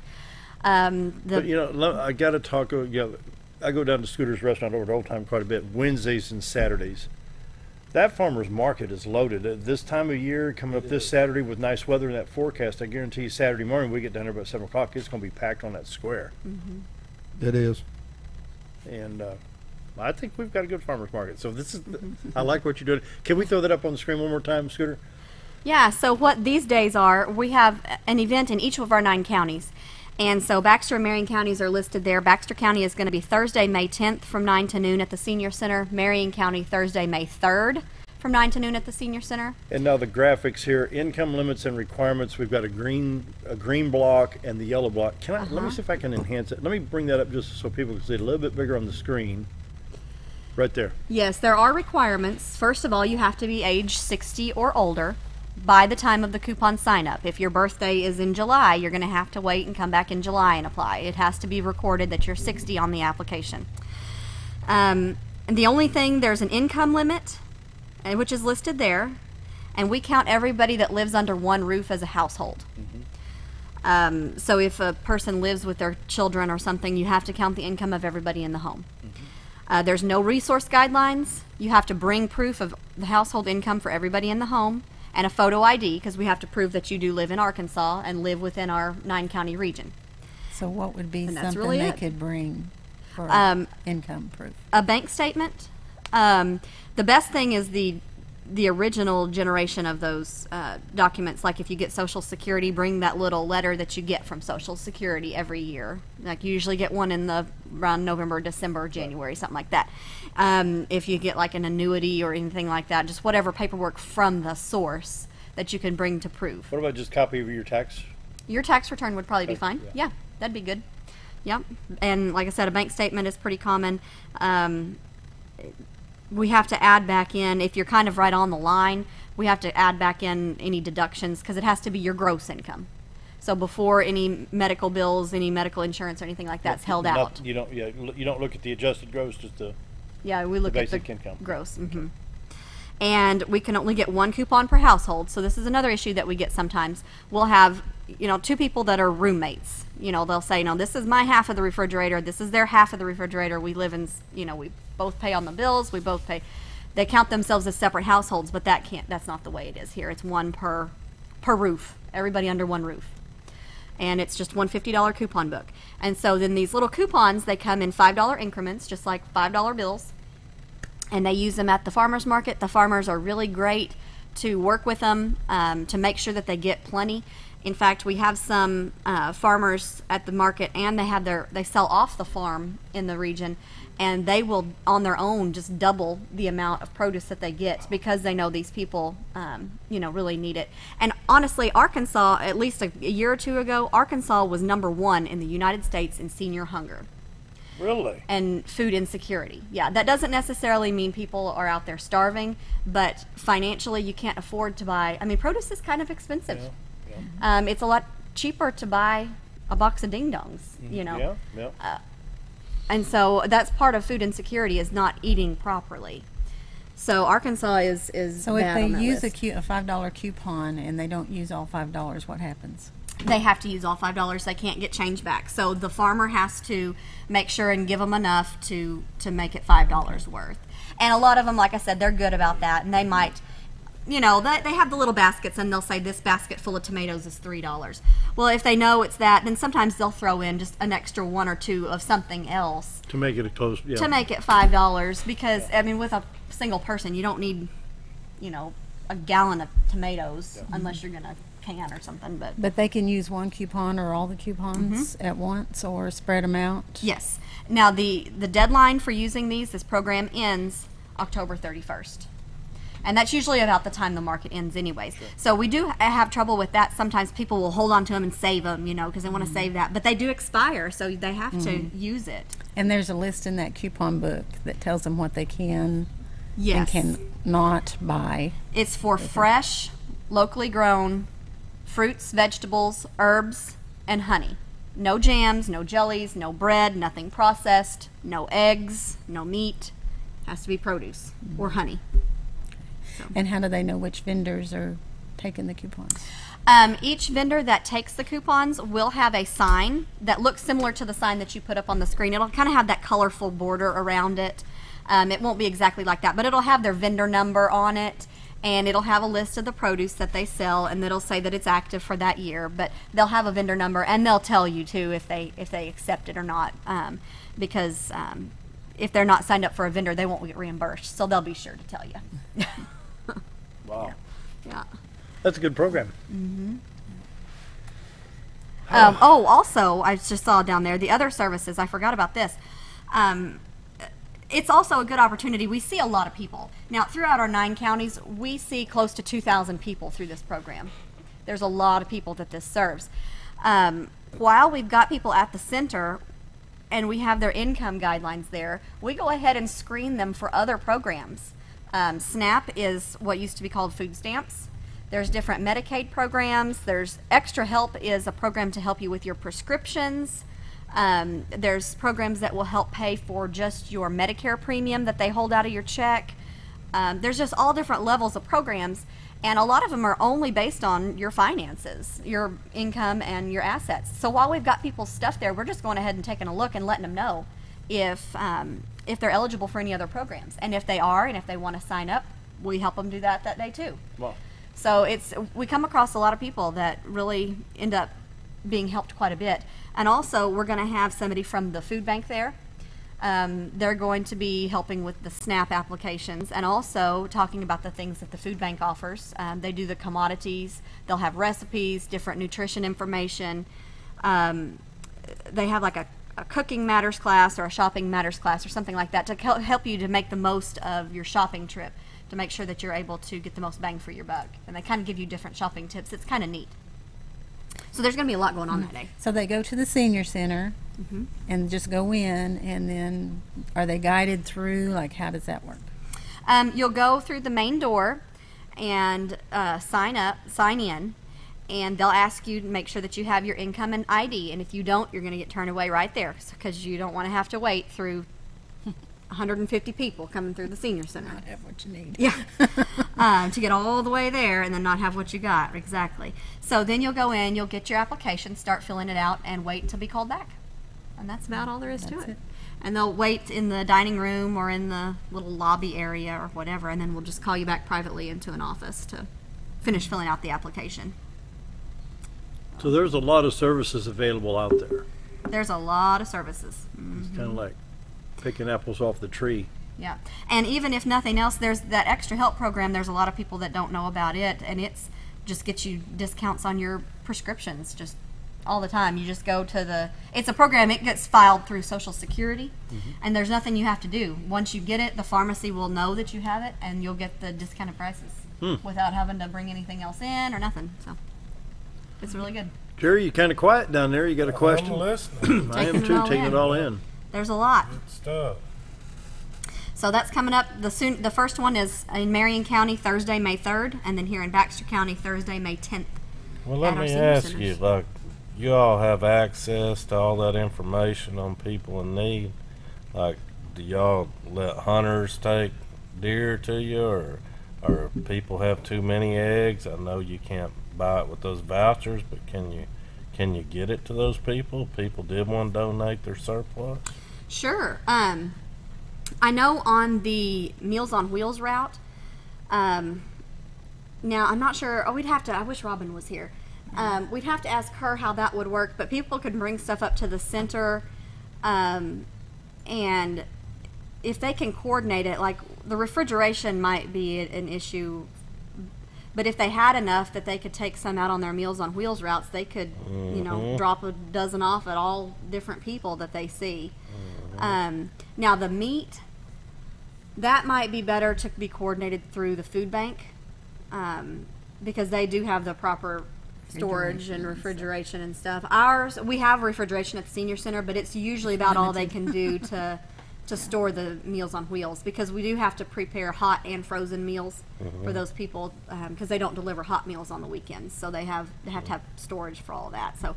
But you know, I got to talk. I go down to Scooter's restaurant over at Old Time quite a bit, Wednesdays and Saturdays. That farmer's market is loaded. At this time of year, coming up this Saturday with nice weather in that forecast, I guarantee you Saturday morning we get down there about 7 o'clock, it's going to be packed on that square. It is. And I think we've got a good farmer's market. So this is, I like what you're doing. Can we throw that up on the screen one more time, Scooter? Yeah, so what these days are, we have an event in each of our 9 counties. And so Baxter and Marion counties are listed there. Baxter County is going to be Thursday, May 10th from 9 to noon at the Senior Center. Marion County, Thursday, May 3rd from 9 to noon at the Senior Center. And now the graphics here, income limits and requirements. We've got a green block and the yellow block. Can I, let me see if I can enhance it. Let me bring that up just so people can see it a little bit bigger on the screen. Right there. Yes, there are requirements. First of all, you have to be age 60 or older by the time of the coupon sign up. If your birthday is in July, you're going to have to wait and come back in July and apply. It has to be recorded that you're 60 on the application. And the only thing, there's an income limit, which is listed there, and we count everybody that lives under one roof as a household. So if a person lives with their children or something, you have to count the income of everybody in the home. There's no resource guidelines. You have to bring proof of the household income for everybody in the home and a photo ID, because we have to prove that you do live in Arkansas and live within our 9-county region. So what would be something really they could bring for income proof? A bank statement. The best thing is the original generation of those documents. Like if you get Social Security, bring that little letter that you get from Social Security every year. Like you usually get one in around November, December, January, something like that. If you get like an annuity or anything like that, just whatever paperwork from the source that you can bring to prove. What about just copy of your tax? Your tax return would probably be fine. Yeah, that'd be good. Yep. And like I said, a bank statement is pretty common. We have to add back in, if you're kind of right on the line, we have to add back in any deductions because it has to be your gross income. So before any medical bills, any medical insurance or anything like that's held out. You don't look at the adjusted gross, just the we look at basic the income. Gross. Mm-hmm. And we can only get one coupon per household. So this is another issue that we get sometimes. We'll have, two people that are roommates. They'll say, this is my half of the refrigerator. This is their half of the refrigerator. We live in, we both pay on the bills. We both pay. They count themselves as separate households, but that's not the way it is here. It's one per roof. Everybody under one roof. And it's just one $50 coupon book. And so then these little coupons, they come in $5 increments, just like $5 bills. And they use them at the farmer's market. The farmers are really great to work with them to make sure that they get plenty. In fact, we have some farmers at the market, and they sell off the farm in the region, and they will on their own just double the amount of produce that they get because they know these people really need it. And honestly, Arkansas, at least a year or two ago, Arkansas was #1 in the United States in senior hunger. Really? And food insecurity. Yeah, that doesn't necessarily mean people are out there starving, but financially you can't afford to buy. Produce is kind of expensive. Yeah. It's a lot cheaper to buy a box of ding-dongs, and so that's part of food insecurity, is not eating properly. So Arkansas is so if bad they on that use list. a $5 coupon and they don't use all $5, what happens? They have to use all $5. They can't get change back. So the farmer has to make sure and give them enough to make it $5 worth. And a lot of them, like I said, they're good about that, and they might. They have the little baskets, and they'll say this basket full of tomatoes is $3. Well, if they know it's that, then sometimes they'll throw in just an extra 1 or 2 of something else to make it to make it $5, because with a single person, you don't need, a gallon of tomatoes unless you're gonna can or something. But they can use one coupon or all the coupons at once, or spread them out. Yes. Now the deadline for using this program ends October 31st. And that's usually about the time the market ends anyways. Sure. So we do have trouble with that. Sometimes people will hold on to them and save them, because they want to save that. But they do expire, so they have to use it. And there's a list in that coupon book that tells them what they can and cannot buy. It's for fresh, locally grown fruits, vegetables, herbs, and honey. No jams, no jellies, no bread, nothing processed, no eggs, no meat. Has to be produce or honey. So. And how do they know which vendors are taking the coupons? Each vendor that takes the coupons will have a sign that looks similar to the sign that you put up on the screen. It'll kind of have that colorful border around it. It won't be exactly like that, but it'll have their vendor number on it, and it'll have a list of the produce that they sell, and it'll say that it's active for that year. But they'll have a vendor number, and they'll tell you too if they accept it or not, because if they're not signed up for a vendor, they won't get reimbursed. So they'll be sure to tell you. Wow. Yeah. That's a good program. Mm-hmm. Also, I just saw down there the other services. I forgot about this. It's also a good opportunity. We see a lot of people. Now, throughout our 9 counties, we see close to 2,000 people through this program. There's a lot of people that this serves. While we've got people at the center and we have their income guidelines there, we go ahead and screen them for other programs. SNAP is what used to be called food stamps. There's different Medicaid programs. There's Extra Help is a program to help you with your prescriptions. There's programs that will help pay for just your Medicare premium that they hold out of your check. There's just all different levels of programs, and a lot of them are only based on your finances, your income, and your assets. So while we've got people's stuff there, we're just going ahead and taking a look and letting them know if they're eligible for any other programs. And if they are, and if they want to sign up, we help them do that day too. Wow. So we come across a lot of people that really end up being helped quite a bit. And also, we're going to have somebody from the food bank there. They're going to be helping with the SNAP applications and also talking about the things that the food bank offers. They do the commodities. They'll have recipes, different nutrition information. They have like a cooking matters class or a shopping matters class or something like that to help you to make the most of your shopping trip, to make sure that you're able to get the most bang for your buck. And they kind of give you different shopping tips. It's kind of neat. So there's going to be a lot going on that day. So they go to the senior center and just go in, and then are they guided through? Like, how does that work? You'll go through the main door and sign in, and they'll ask you to make sure that you have your income and ID. And if you don't, you're going to get turned away right there because you don't want to have to wait through 150 people coming through the senior center. Not have what you need. Yeah. To get all the way there and then not have what you got. Exactly. So then you'll go in, you'll get your application, start filling it out, and wait to be called back. And that's about all there is to it. And they'll wait in the dining room or in the little lobby area or whatever, and then we'll just call you back privately into an office to finish filling out the application. So there's a lot of services available out there. There's a lot of services. It's kind of like picking apples off the tree. Yeah, and even if nothing else, there's that Extra Help program. There's a lot of people that don't know about it, and it's just gets you discounts on your prescriptions just all the time. You just go to it's a program, it gets filed through Social Security, and there's nothing you have to do. Once you get it, the pharmacy will know that you have it, and you'll get the discounted prices without having to bring anything else in or nothing. So it's really good. Jerry, you kind of quiet down there. You got a question? I'm listening. I am too, taking it all in. There's a lot. Good stuff. So that's coming up. The first one is in Marion County, Thursday, May 3rd, and then here in Baxter County, Thursday, May 10th. Well, let me ask you, like, you all have access to all that information on people in need. Like, do y'all let hunters take deer to you, or people have too many eggs? I know you can't buy it with those vouchers, but can you get it to those people? People did want to donate their surplus. Sure. I know on the Meals on Wheels route. Now I'm not sure. We'd have to. I wish Robin was here. We'd have to ask her how that would work. But people could bring stuff up to the center, and if they can coordinate it, like the refrigeration might be an issue. But if they had enough that they could take some out on their Meals on Wheels routes, they could, drop a dozen off at all different people that they see. Now the meat, that might be better to be coordinated through the food bank, because they do have the proper storage and refrigeration and stuff. Ours, we have refrigeration at the senior center, but it's usually about all they can do to store the Meals on Wheels, because we do have to prepare hot and frozen meals for those people, because they don't deliver hot meals on the weekends, so they have to have storage for all of that. So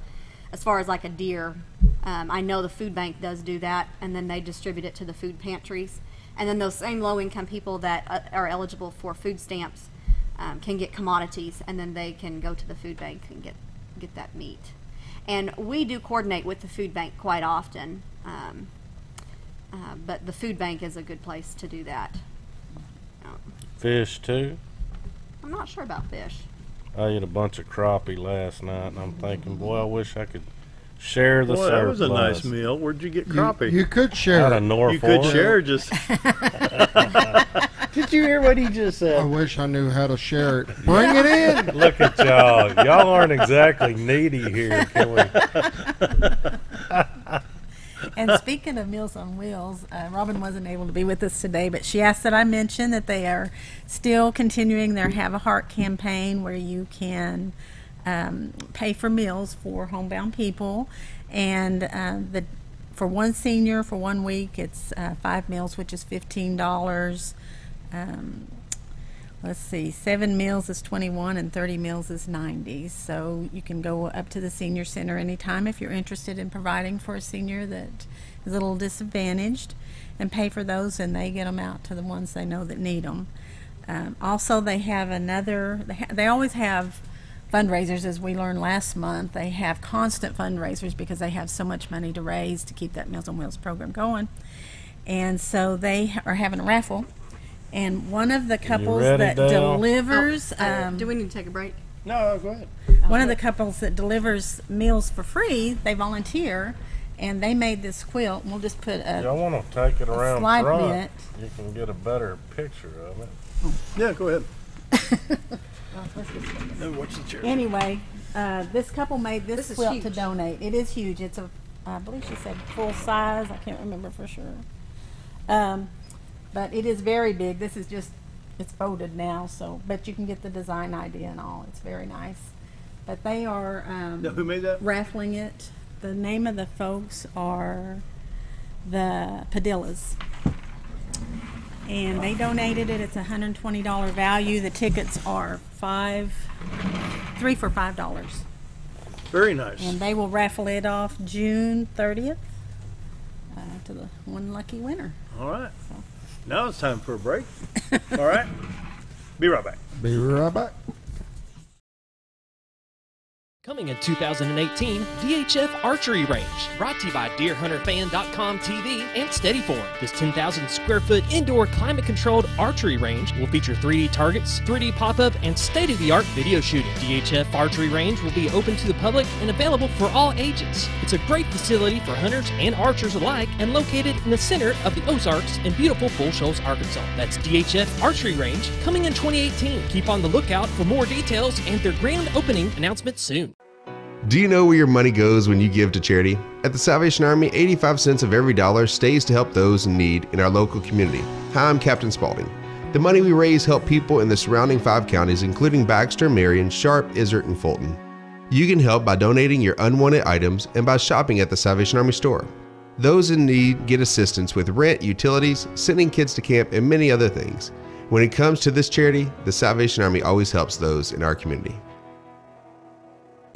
as far as like a deer, I know the food bank does do that, and then they distribute it to the food pantries, and then those same low-income people that are eligible for food stamps can get commodities, and then they can go to the food bank and get that meat. And we do coordinate with the food bank quite often. But the food bank is a good place to do that. Fish too? I'm not sure about fish. I ate a bunch of crappie last night, and I'm thinking, boy, I wish I could share the surplus. That was a nice meal. Where'd you get crappie? You could share. Out of Norfolk. You could share just. Did you hear what he just said? I wish I knew how to share it. Bring it in. Look at y'all. Y'all aren't exactly needy here, can we? And speaking of Meals on Wheels, Robin wasn't able to be with us today, but she asked that I mention that they are still continuing their Have a Heart campaign where you can pay for meals for homebound people. And for one senior for 1 week, it's 5 meals, which is $15. Let's see, 7 meals is $21 and 30 meals is $90. So you can go up to the senior center anytime if you're interested in providing for a senior that is a little disadvantaged, and pay for those, and they get them out to the ones they know that need them. Also, they have they always have fundraisers, as we learned last month. They have constant fundraisers because they have so much money to raise to keep that Meals on Wheels program going. And so they are having a raffle. And one of the couples that delivers... do we need to take a break? No, go ahead. One of the couples that delivers meals for free, they volunteer, and they made this quilt. We'll just put y'all want to take it around slide front, bit. you can get a better picture of it. Yeah, go ahead. Let's just No, watch the chair. Anyway, this couple made this quilt huge. to donate. It is huge. It's I believe she said full size. I can't remember for sure. But it is very big. This is just, it's folded now, but you can get the design idea and all. It's very nice. But they are Now, who made that? raffling it. The name of the folks are the Padillas. And they donated it. It's a $120 value. The tickets are 3 for $5. Very nice. And they will raffle it off June 30th to the one lucky winner. All right. Now it's time for a break. All right. Be right back. Be right back. Coming in 2018, VHF Archery Range, brought to you by DeerHunterFan.com TV and Steadyform. This 10,000 square foot indoor climate-controlled archery range will feature 3D targets, 3D pop-up, and state-of-the-art video shooting. DHF Archery Range will be open to the public and available for all ages. It's a great facility for hunters and archers alike, and located in the center of the Ozarks in beautiful Bull Shoals, Arkansas. That's DHF Archery Range, coming in 2018. Keep on the lookout for more details and their grand opening announcement soon. Do you know where your money goes when you give to charity? At the Salvation Army, 85 cents of every dollar stays to help those in need in our local community. Hi, I'm Captain Spaulding. The money we raise help people in the surrounding 5 counties, including Baxter, Marion, Sharp, Izzard, and Fulton. You can help by donating your unwanted items and by shopping at the Salvation Army store. Those in need get assistance with rent, utilities, sending kids to camp, and many other things. When it comes to this charity, the Salvation Army always helps those in our community.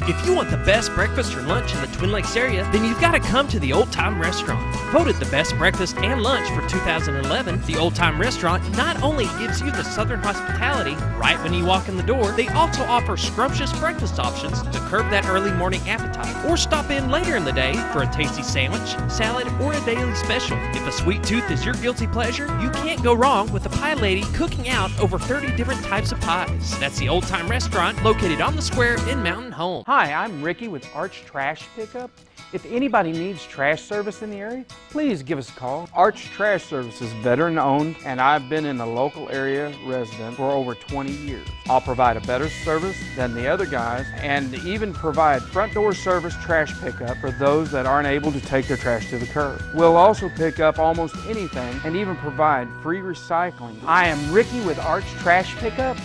If you want the best breakfast or lunch in the Twin Lakes area, then you've got to come to the Old Time Restaurant. Voted the best breakfast and lunch for 2011, the Old Time Restaurant not only gives you the Southern hospitality right when you walk in the door, they also offer scrumptious breakfast options to curb that early morning appetite. Or stop in later in the day for a tasty sandwich, salad, or a daily special. If a sweet tooth is your guilty pleasure, you can't go wrong with the Pie Lady cooking out over 30 different types of pies. That's the Old Time Restaurant located on the square in Mountain Home. Hi, I'm Ricky with Arch Trash Pickup. If anybody needs trash service in the area, please give us a call. Arch Trash Service is veteran owned, and I've been in the local area resident for over 20 years. I'll provide a better service than the other guys, and even provide front door service trash pickup for those that aren't able to take their trash to the curb. We'll also pick up almost anything and even provide free recycling. I am Ricky with Arch Trash Pickup,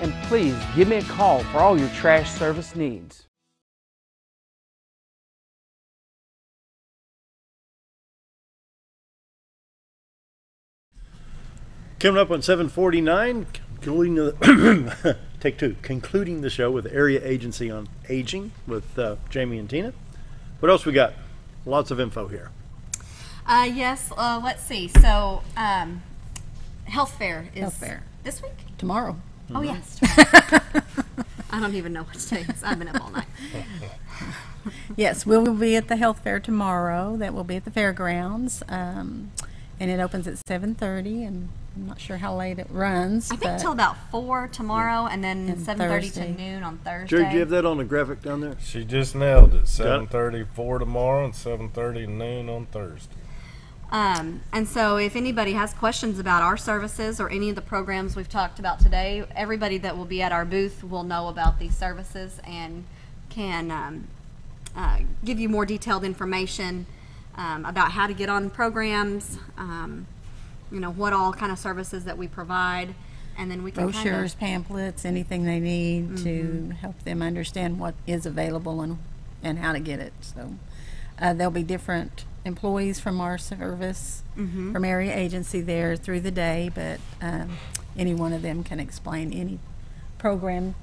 and please give me a call for all your trash service needs. Coming up on 7:49, concluding the show with Area Agency on Aging with Jamie and Tina. What else we got? Lots of info here. Yes, let's see. So, health fair is this week? Tomorrow. Oh, yes. I don't even know what today is. I've been up all night. Yes, we will be at the health fair tomorrow. That will be at the fairgrounds. And it opens at 7:30, and I'm not sure how late it runs. I think until about 4 tomorrow, and then 7:30 to noon on Thursday. Jerry, do you have that on the graphic down there? She just nailed it. 7:30 for tomorrow and 7:30 noon on Thursday. And so if anybody has questions about our services or any of the programs we've talked about today, everybody that will be at our booth will know about these services and can give you more detailed information about how to get on programs, what all kind of services that we provide. And then we can brochures, pamphlets, anything they need to help them understand what is available and how to get it. So there'll be different employees from our service, from area agency there through the day, but any one of them can explain any program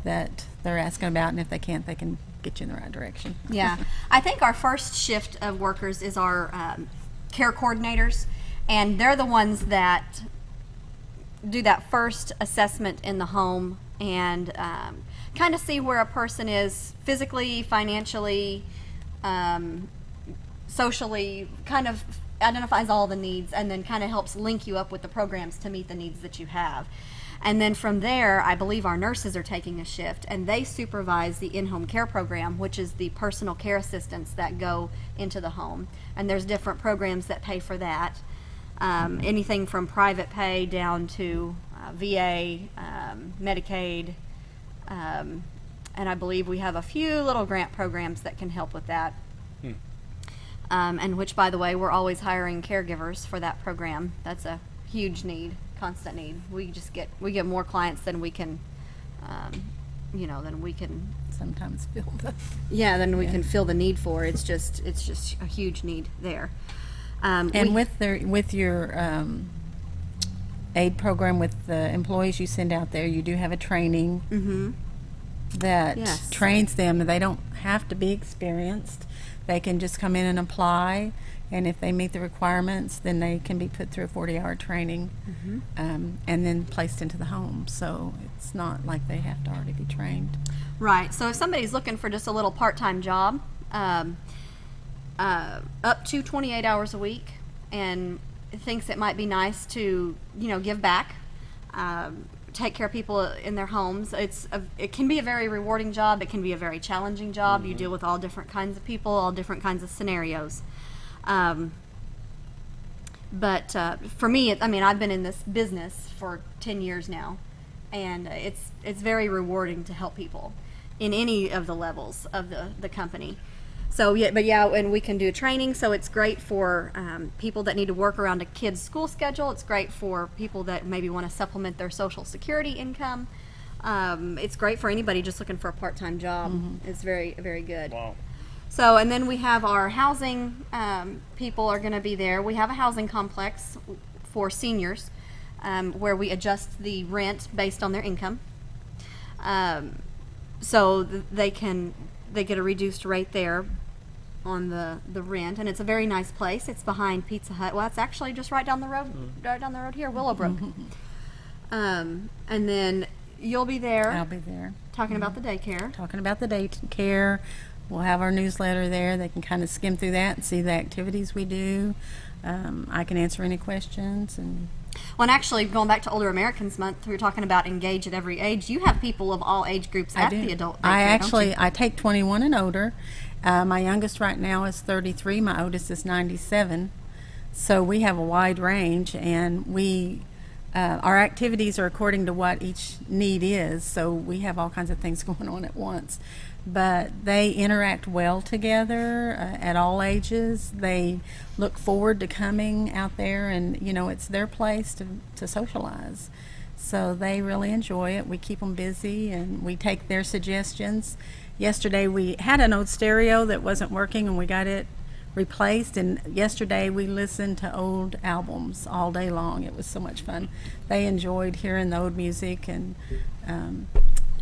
that they're asking about, and if they can't, they can get you in the right direction. Yeah. I think our first shift of workers is our care coordinators, and they're the ones that do that first assessment in the home and kind of see where a person is physically, financially, socially, kind of identifies all the needs and then kind of helps link you up with the programs to meet the needs that you have. And then from there, I believe our nurses are taking a shift, and they supervise the in-home care program, which is the personal care assistants that go into the home. And there's different programs that pay for that. Anything from private pay down to VA, Medicaid, and I believe we have a few little grant programs that can help with that. And which, by the way, we're always hiring caregivers for that program. That's a huge need, constant need. We get more clients than we can, than we can sometimes fill the. Yeah, than we can fill the need for. It's just a huge need there. And with your aid program with the employees you send out there, you do have a training that trains them. They don't have to be experienced. They can just come in and apply, and if they meet the requirements, then they can be put through a 40-hour training and then placed into the home. So it's not like they have to already be trained. Right. So if somebody's looking for just a little part-time job, up to 28 hours a week, and thinks it might be nice to, give back, take care of people in their homes. It can be a very rewarding job. It can be a very challenging job. You deal with all different kinds of people, all different kinds of scenarios. But for me, I've been in this business for 10 years now, and it's very rewarding to help people in any of the levels of the company. So and we can do training, so it's great for people that need to work around a kid's school schedule. It's great for people that maybe want to supplement their Social Security income. It's great for anybody just looking for a part-time job. It's very, very good. Wow. So, and then we have our housing people are going to be there. We have a housing complex for seniors where we adjust the rent based on their income. So they get a reduced rate there on the rent, and it's a very nice place. It's behind Pizza Hut. Well, it's actually just right down the road here, Willowbrook. And then you'll be there. I'll be there. Talking about the daycare. Talking about the daycare. We'll have our newsletter there. They can kind of skim through that and see the activities we do. I can answer any questions. Well, and actually, going back to Older Americans Month, we were talking about engage at every age. You have people of all age groups at the adult daycare, I take 21 and older. My youngest right now is 33. My oldest is 97. So we have a wide range, and our activities are according to what each need is. So we have all kinds of things going on at once. But they interact well together at all ages. They look forward to coming out there, and it's their place to socialize. So they really enjoy it. We keep them busy, and we take their suggestions. Yesterday we had an old stereo that wasn't working, and we got it replaced, and yesterday we listened to old albums all day long. It was so much fun. They enjoyed hearing the old music, and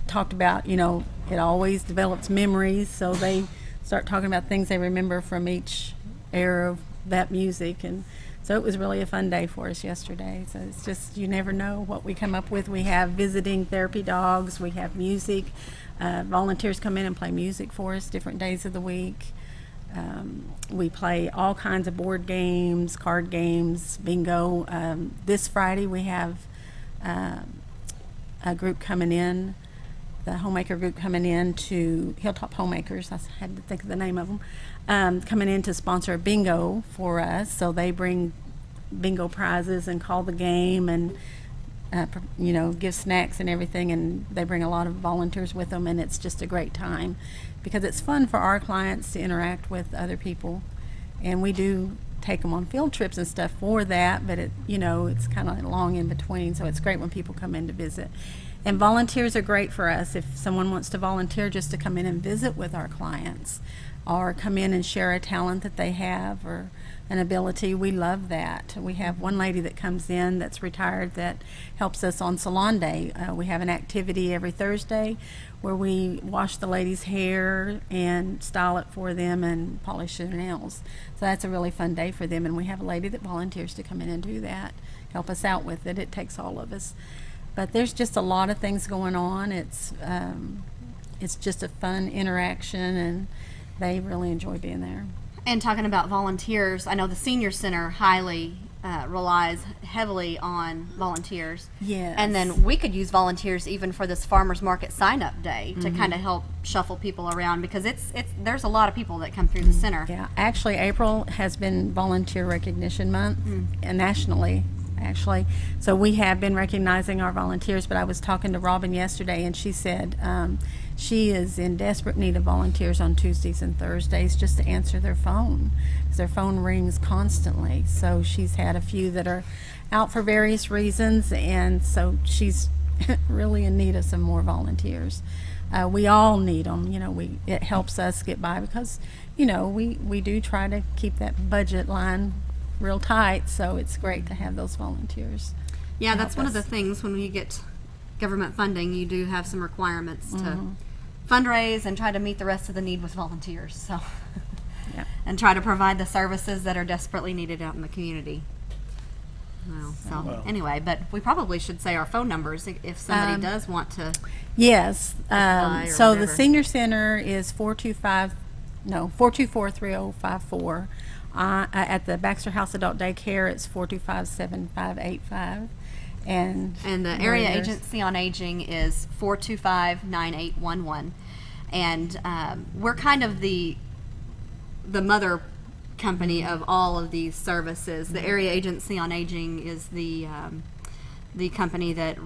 talked about, it always develops memories, so they start talking about things they remember from each era of that music. And so it was really a fun day for us yesterday. So it's just, you never know what we come up with. We have visiting therapy dogs, we have music, volunteers come in and play music for us different days of the week. We play all kinds of board games, card games, bingo. This Friday we have a group coming in the homemaker group coming in to Hilltop Homemakers. I had to think of the name of them, coming in to sponsor a bingo for us. So they bring bingo prizes and call the game and give snacks and everything, and they bring a lot of volunteers with them, and it's just a great time because it's fun for our clients to interact with other people, and we do take them on field trips and stuff for that, but it's kind of long in between, so it's great when people come in to visit. And volunteers are great for us. If someone wants to volunteer just to come in and visit with our clients or come in and share a talent that they have or an ability, we love that. We have one lady that comes in that's retired that helps us on Salon Day. We have an activity every Thursday where we wash the ladies' hair and style it for them and polish their nails. So that's a really fun day for them, and we have a lady that volunteers to come in and do that, help us out with it. It takes all of us. But there's just a lot of things going on. It's just a fun interaction, and they really enjoy being there. And talking about volunteers, I know the Senior Center highly relies heavily on volunteers. Yes. And then we could use volunteers even for this farmers market sign-up day to kind of help shuffle people around, because there's a lot of people that come through the center. Yeah, actually April has been Volunteer Recognition Month, and nationally, actually. So we have been recognizing our volunteers, but I was talking to Robin yesterday, and she said she is in desperate need of volunteers on Tuesdays and Thursdays just to answer their phone, because their phone rings constantly. So she's had a few that are out for various reasons, and so she's really in need of some more volunteers. We all need them. It helps us get by because, we do try to keep that budget line real tight, so it's great to have those volunteers. Yeah, that's one of the things when you get government funding, you do have some requirements to fundraise and try to meet the rest of the need with volunteers. So, yeah. And try to provide the services that are desperately needed out in the community. Anyway, but we probably should say our phone numbers if somebody does want to. Yes. So whatever. The Senior Center is 424-3054. At the Baxter House Adult Daycare, it's 425-7585. And the Area Agency on Aging is 425-9811. And we're kind of the mother company of all of these services. The Area Agency on Aging is the company that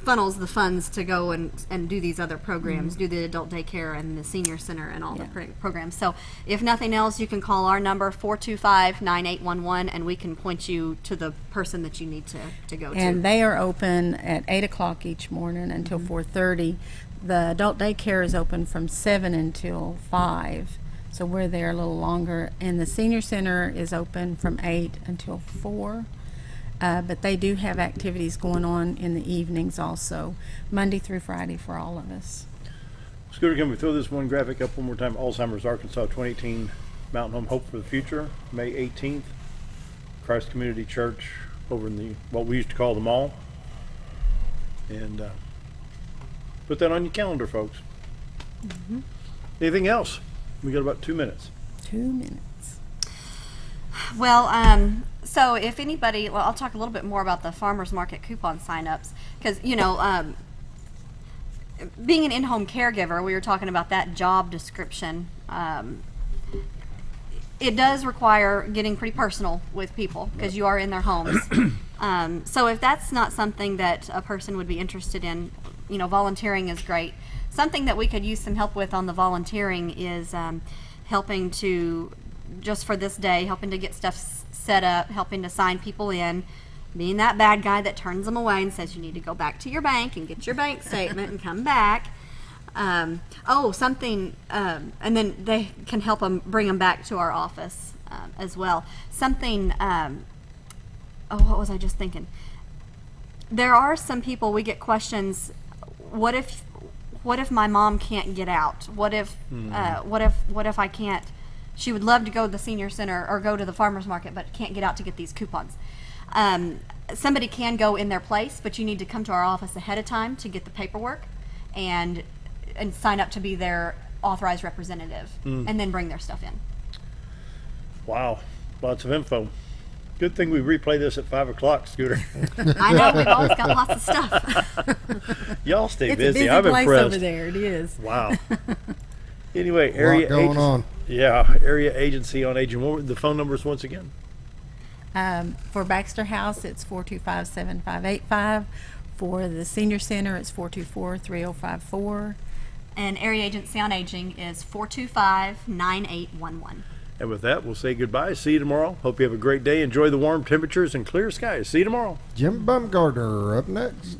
funnels the funds to go and do these other programs, do the adult daycare and the senior center and all the programs. So if nothing else, you can call our number 425-9811, and we can point you to the person that you need to go to. And they are open at 8 o'clock each morning until 4:30. The adult daycare is open from 7 until 5, so we're there a little longer. And the senior center is open from 8 until 4. But they do have activities going on in the evenings also, Monday through Friday for all of us. Scooter, can we throw this one graphic up one more time? Alzheimer's Arkansas 2018 Mountain Home Hope for the Future, May 18th. Christ Community Church over in what we used to call the mall. And put that on your calendar, folks. Anything else? We got about 2 minutes. 2 minutes. Well, so if anybody, I'll talk a little bit more about the farmers market coupon sign-ups, because being an in-home caregiver, we were talking about that job description. It does require getting pretty personal with people because you are in their homes. So if that's not something that a person would be interested in, volunteering is great. Something that we could use some help with on the volunteering is helping to, just for this day, helping to get stuff set up, helping to sign people in, being that bad guy that turns them away and says you need to go back to your bank and get your bank statement and come back. And then they can help them, bring them back to our office as well. Something, what was I just thinking? There are some people, we get questions, what if my mom can't get out? What if I can't? She would love to go to the senior center or go to the farmers market, but can't get out to get these coupons. Somebody can go in their place, but you need to come to our office ahead of time to get the paperwork and sign up to be their authorized representative, and then bring their stuff in. Wow, lots of info. Good thing we replay this at 5 o'clock, Scooter. I know, we've always got lots of stuff. Y'all stay It's busy. a busy I'm place impressed. over there. It is. Wow. Anyway, area going agency. on. Yeah, area agency on aging. What were the phone numbers once again? For Baxter House, it's 425-7585. For the Senior Center, it's 424-3054. And Area Agency on Aging is 425-9811. And with that, we'll say goodbye. See you tomorrow. Hope you have a great day. Enjoy the warm temperatures and clear skies. See you tomorrow. Jim Bumgardner up next.